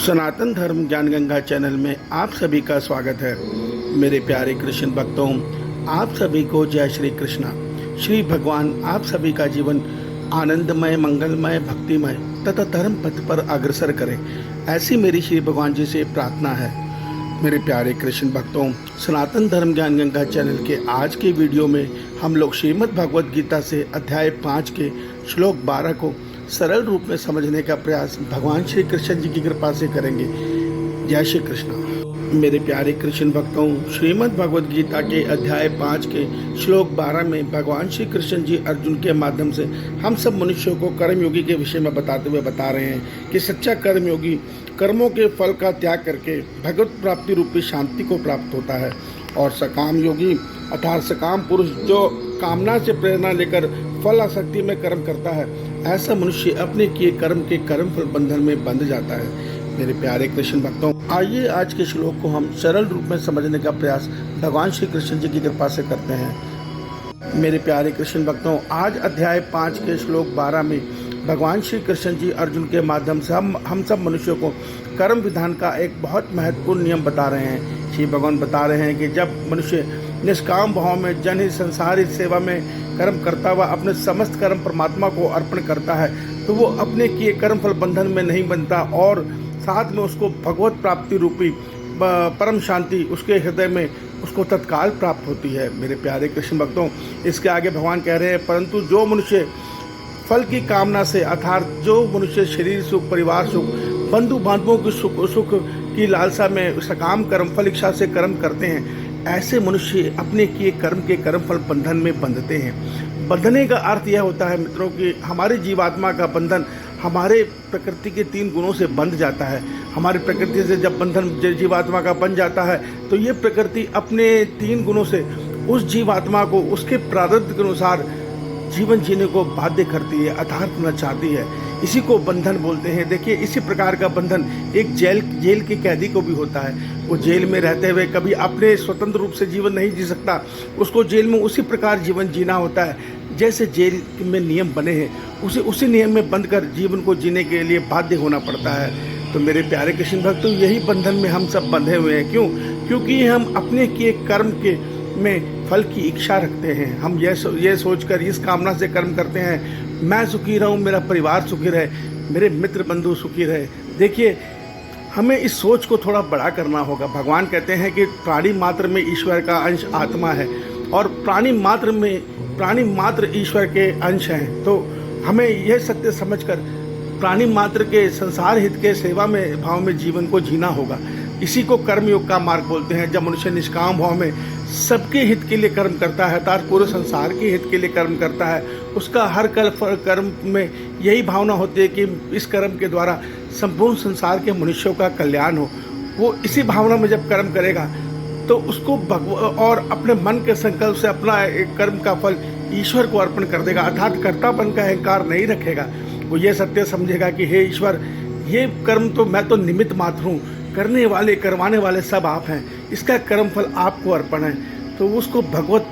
सनातन धर्म ज्ञान गंगा चैनल में आप सभी का स्वागत है। मेरे प्यारे कृष्ण भक्तों, आप सभी को जय श्री कृष्णा। श्री भगवान आप सभी का जीवन आनंदमय, मंगलमय, भक्तिमय तथा धर्म पथ पर अग्रसर करें, ऐसी मेरी श्री भगवान जी से प्रार्थना है। मेरे प्यारे कृष्ण भक्तों, सनातन धर्म ज्ञान गंगा चैनल के आज के वीडियो में हम लोग श्रीमद् भगवद गीता से अध्याय 5 के श्लोक 12 को सरल रूप में समझने का प्रयास भगवान श्री कृष्ण जी की कृपा से करेंगे। जय श्री कृष्ण। मेरे प्यारे कृष्ण भक्तों, श्रीमद् भगवद गीता के अध्याय 5 के श्लोक 12 में भगवान श्री कृष्ण जी अर्जुन के माध्यम से हम सब मनुष्यों को कर्मयोगी के विषय में बताते हुए बता रहे हैं कि सच्चा कर्मयोगी कर्मों के फल का त्याग करके भगवत प्राप्ति रूपी शांति को प्राप्त होता है, और सकाम योगी अर्थात सकाम पुरुष जो कामना से प्रेरणा लेकर फल आसक्ति में कर्म करता है, ऐसा मनुष्य अपने किए कर्म के कर्म फल बंधन में बंध जाता है। मेरे प्यारे कृष्ण भक्तों, आइए आज के श्लोक को हम सरल रूप में समझने का प्रयास भगवान श्री कृष्ण जी की कृपा से करते हैं। मेरे प्यारे कृष्ण भक्तों, आज अध्याय 5 के श्लोक 12 में भगवान श्री कृष्ण जी अर्जुन के माध्यम से हम सब मनुष्यों को कर्म विधान का एक बहुत महत्वपूर्ण नियम बता रहे हैं। श्री भगवान बता रहे हैं कि जब मनुष्य निष्काम भाव में जनहित संसारित सेवा में कर्म करता हुआ अपने समस्त कर्म परमात्मा को अर्पण करता है, तो वो अपने किए कर्म फल बंधन में नहीं बनता, और साथ में उसको भगवत प्राप्ति रूपी परम शांति उसके हृदय में उसको तत्काल प्राप्त होती है। मेरे प्यारे कृष्ण भक्तों, इसके आगे भगवान कह रहे हैं, परंतु जो मनुष्य फल की कामना से अर्थात जो मनुष्य शरीर सुख, परिवार सुख, बंधु बांधवों की सुख की लालसा में सकाम कर्म फल इच्छा से कर्म करते हैं, ऐसे मनुष्य अपने किए कर्म के कर्म फल बंधन में बंधते हैं। बंधने का अर्थ यह होता है मित्रों कि हमारे जीवात्मा का बंधन हमारे प्रकृति के 3 गुणों से बंध जाता है। हमारी प्रकृति से जब बंधन जीवात्मा का बन जाता है, तो ये प्रकृति अपने 3 गुणों से उस जीवात्मा को उसके प्रारब्ध के अनुसार जीवन जीने को बाध्य करती है, आधार करना चाहती है। इसी को बंधन बोलते हैं। देखिए, इसी प्रकार का बंधन एक जेल के कैदी को भी होता है। वो जेल में रहते हुए कभी अपने स्वतंत्र रूप से जीवन नहीं जी सकता, उसको जेल में उसी प्रकार जीवन जीना होता है जैसे जेल में नियम बने हैं, उसी नियम में बंध कर जीवन को जीने के लिए बाध्य होना पड़ता है। तो मेरे प्यारे कृष्ण भक्तों, यही बंधन में हम सब बंधे हुए हैं। क्यों? क्योंकि हम अपने किए कर्म के में फल की इच्छा रखते हैं। हम ये सोचकर इस कामना से कर्म करते हैं, मैं सुखी रहूं, मेरा परिवार सुखी रहे, मेरे मित्र बंधु सुखी रहे। देखिए, हमें इस सोच को थोड़ा बड़ा करना होगा। भगवान कहते हैं कि प्राणी मात्र में ईश्वर का अंश आत्मा है, और प्राणी मात्र ईश्वर के अंश हैं। तो हमें यह सत्य समझकर प्राणी मात्र के संसार हित के सेवा में भाव में जीवन को जीना होगा। इसी को कर्मयोग का मार्ग बोलते हैं। जब मनुष्य निष्काम भाव में सबके हित के लिए कर्म करता है, अर्थात पूरे संसार के हित के लिए कर्म करता है, उसका हर कर्म में यही भावना होती है कि इस कर्म के द्वारा संपूर्ण संसार के मनुष्यों का कल्याण हो। वो इसी भावना में जब कर्म करेगा तो उसको और अपने मन के संकल्प से अपना कर्म का फल ईश्वर को अर्पण कर देगा, अर्थात कर्तापन का अहंकार नहीं रखेगा। वो ये सत्य समझेगा कि हे ईश्वर, ये कर्म तो मैं तो निमित्त मात्र हूँ, करने वाले करवाने वाले सब आप हैं, इसका कर्म फल आपको अर्पण है। तो उसको भगवत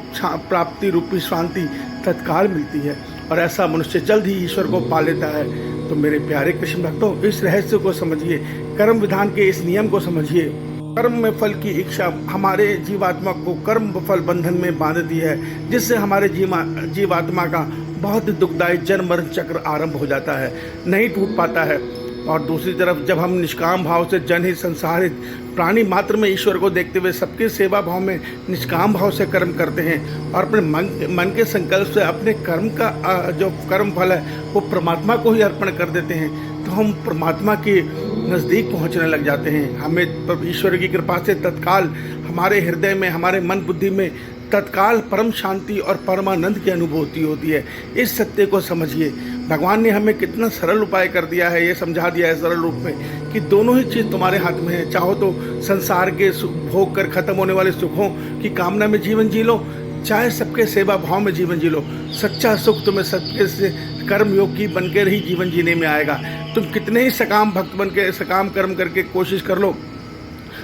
प्राप्ति रूपी शांति तत्काल मिलती है, और ऐसा मनुष्य जल्द ही ईश्वर को पा लेता है। तो मेरे प्यारे कृष्ण भक्तों, इस रहस्य को समझिए, कर्म विधान के इस नियम को समझिए। कर्म में फल की इच्छा हमारे जीवात्मा को कर्म फल बंधन में बांधती है, जिससे हमारे जीवात्मा का बहुत दुखदायी जन्म मरण चक्र आरंभ हो जाता है, नहीं टूट पाता है। और दूसरी तरफ जब हम निष्काम भाव से जनहित संसारित प्राणी मात्र में ईश्वर को देखते हुए सबके सेवा भाव में निष्काम भाव से कर्म करते हैं, और अपने मन के संकल्प से अपने कर्म का जो कर्म फल है वो परमात्मा को ही अर्पण कर देते हैं, तो हम परमात्मा के नज़दीक पहुंचने लग जाते हैं। हमें ईश्वर की कृपा से तत्काल हमारे हृदय में, हमारे मन बुद्धि में तत्काल परम शांति और परमानंद की अनुभूति होती है। इस सत्य को समझिए। भगवान ने हमें कितना सरल उपाय कर दिया है, ये समझा दिया है सरल रूप में कि दोनों ही चीज़ तुम्हारे हाथ में है। चाहो तो संसार के भोग कर खत्म होने वाले सुखों की कामना में जीवन जी लो, चाहे सबके सेवा भाव में जीवन जी लो। सच्चा सुख तुम्हें सबके से कर्म योगी बनकर ही जीवन जीने में आएगा। तुम कितने ही सकाम भक्त बन के सकाम कर्म करके कोशिश कर लो,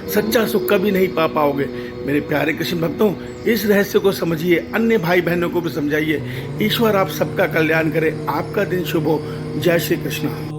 सच्चा सुख कभी नहीं पा पाओगे। मेरे प्यारे कृष्ण भक्तों, इस रहस्य को समझिए, अन्य भाई बहनों को भी समझाइए। ईश्वर आप सबका कल्याण करे, आपका दिन शुभ हो। जय श्री कृष्ण।